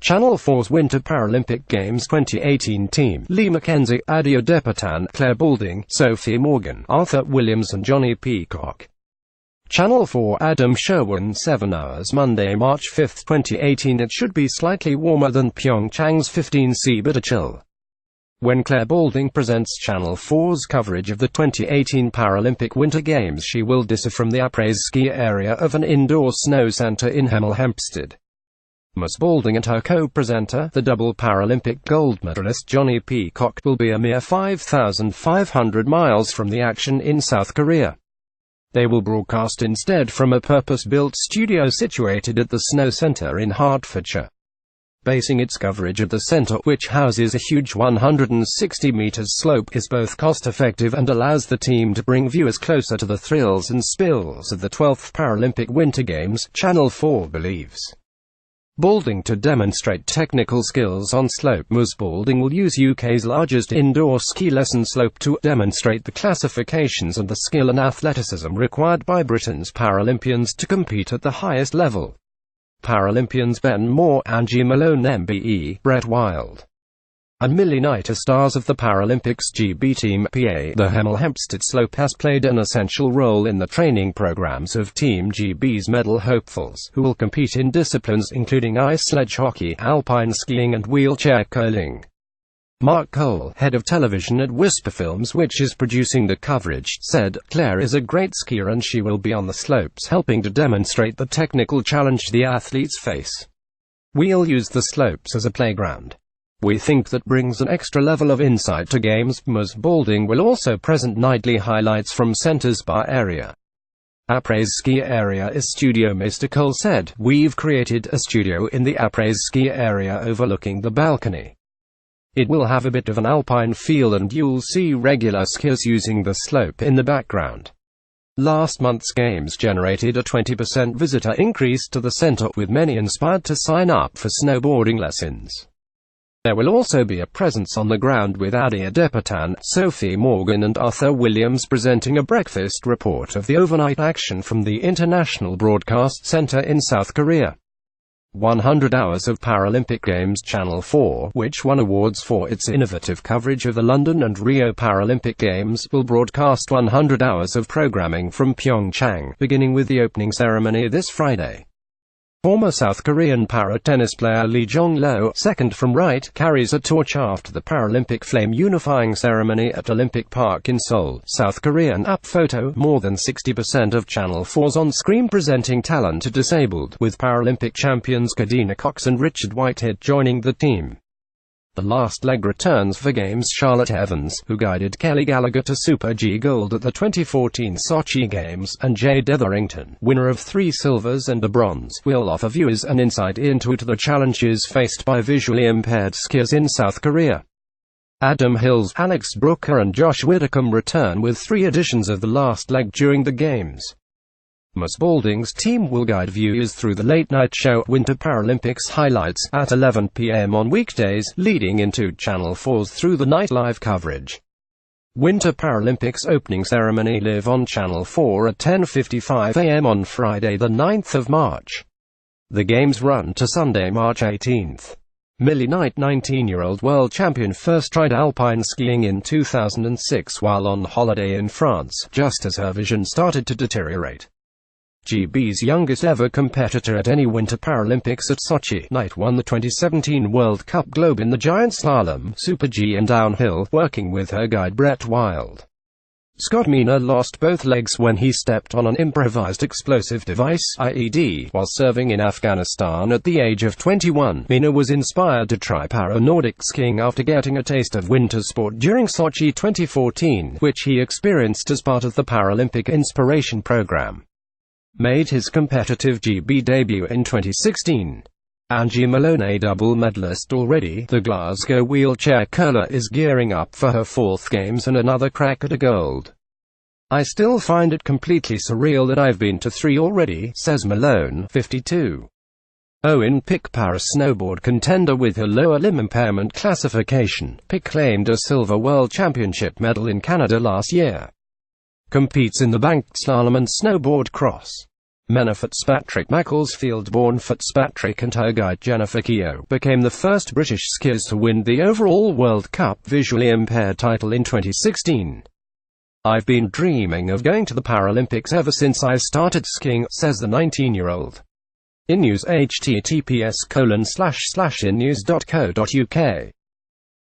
Channel 4's Winter Paralympic Games 2018 team: Lee McKenzie, Adepitan, Clare, Sophie Morgan, Arthur Williams and Johnny Peacock. Channel 4 Adam Sherwin 7 hours Monday, March 5, 2018. It should be slightly warmer than Pyeongchang's 15°C but a chill. When Clare presents Channel 4's coverage of the 2018 Paralympic Winter Games, she will differ from the après-ski area of an indoor snow centre in Hemel Hempstead. Ms. Balding and her co-presenter, the double Paralympic gold medalist Johnny Peacock, will be a mere 5,500 miles from the action in South Korea. They will broadcast instead from a purpose-built studio situated at the Snow Centre in Hertfordshire. Basing its coverage of the centre, which houses a huge 160 meters slope, is both cost-effective and allows the team to bring viewers closer to the thrills and spills of the 12th Paralympic Winter Games, Channel 4 believes. Balding to demonstrate technical skills on slope. Ms. Balding will use UK's largest indoor ski lesson slope to demonstrate the classifications and the skill and athleticism required by Britain's Paralympians to compete at the highest level. Paralympians Ben Moore, Angie Malone MBE, Brett Wild, and Millie Knight are stars of the Paralympics GB Team PA. The Hemel Hempstead slope has played an essential role in the training programs of Team GB's medal hopefuls, who will compete in disciplines including ice sledge hockey, alpine skiing and wheelchair curling. Mark Cole, head of television at Whisper Films, which is producing the coverage, said, "Clare is a great skier and she will be on the slopes helping to demonstrate the technical challenge the athletes face. We'll use the slopes as a playground. We think that brings an extra level of insight to games." Ms. Balding will also present nightly highlights from Centre's bar area. Après-ski area is studio. Mr. Cole said, "We've created a studio in the après-ski area overlooking the balcony. It will have a bit of an alpine feel and you'll see regular skiers using the slope in the background." Last month's games generated a 20% visitor increase to the centre, with many inspired to sign up for snowboarding lessons. There will also be a presence on the ground with Adepitan, Sophie Morgan and Arthur Williams presenting a breakfast report of the overnight action from the International Broadcast Centre in South Korea. 100 hours of Paralympic Games. Channel 4, which won awards for its innovative coverage of the London and Rio Paralympic Games, will broadcast 100 hours of programming from Pyeongchang, beginning with the opening ceremony this Friday. Former South Korean para-tennis player Lee Jong-lo, second from right, carries a torch after the Paralympic flame unifying ceremony at Olympic Park in Seoul, South Korea. An app photo. More than 60% of Channel 4's on-screen presenting talent are disabled, with Paralympic champions Kadina Cox and Richard Whitehead joining the team. The last leg returns for Games. Charlotte Evans, who guided Kelly Gallagher to Super G gold at the 2014 Sochi Games, and Jade Etherington, winner of 3 silvers and a bronze, will offer viewers an insight into the challenges faced by visually impaired skiers in South Korea. Adam Hills, Alex Brooker and Josh Widdicombe return with 3 editions of the last leg during the Games. Ms. Balding's team will guide viewers through the late-night show, Winter Paralympics highlights, at 11 p.m. on weekdays, leading into Channel 4's Through the Night live coverage. Winter Paralympics opening ceremony live on Channel 4 at 10:55 a.m. on Friday the 9th of March. The Games run to Sunday, March 18th. Millie Knight, 19-year-old world champion, first tried alpine skiing in 2006 while on holiday in France, just as her vision started to deteriorate. GB's youngest ever competitor at any Winter Paralympics at Sochi, Knight won the 2017 World Cup Globe in the giant slalom, Super G and downhill, working with her guide Brett Wild. Scott Mina lost both legs when he stepped on an improvised explosive device (IED) while serving in Afghanistan at the age of 21. Mina was inspired to try para-Nordic skiing after getting a taste of winter sport during Sochi 2014, which he experienced as part of the Paralympic Inspiration Program. Made his competitive GB debut in 2016. Angie Malone, a double medalist already, the Glasgow wheelchair curler, is gearing up for her 4th Games and another crack at a gold. "I still find it completely surreal that I've been to 3 already," says Malone, 52. Owen Pick, para-snowboard contender with her lower limb impairment classification, Pick claimed a silver world championship medal in Canada last year. Competes in the banked slalom and snowboard cross. Menna Fitzpatrick Macclesfield-born Fitzpatrick and her guide Jennifer Keogh became the first British skiers to win the overall World Cup visually impaired title in 2016. "I've been dreaming of going to the Paralympics ever since I started skiing," says the 19-year-old. In news https://innews.co.uk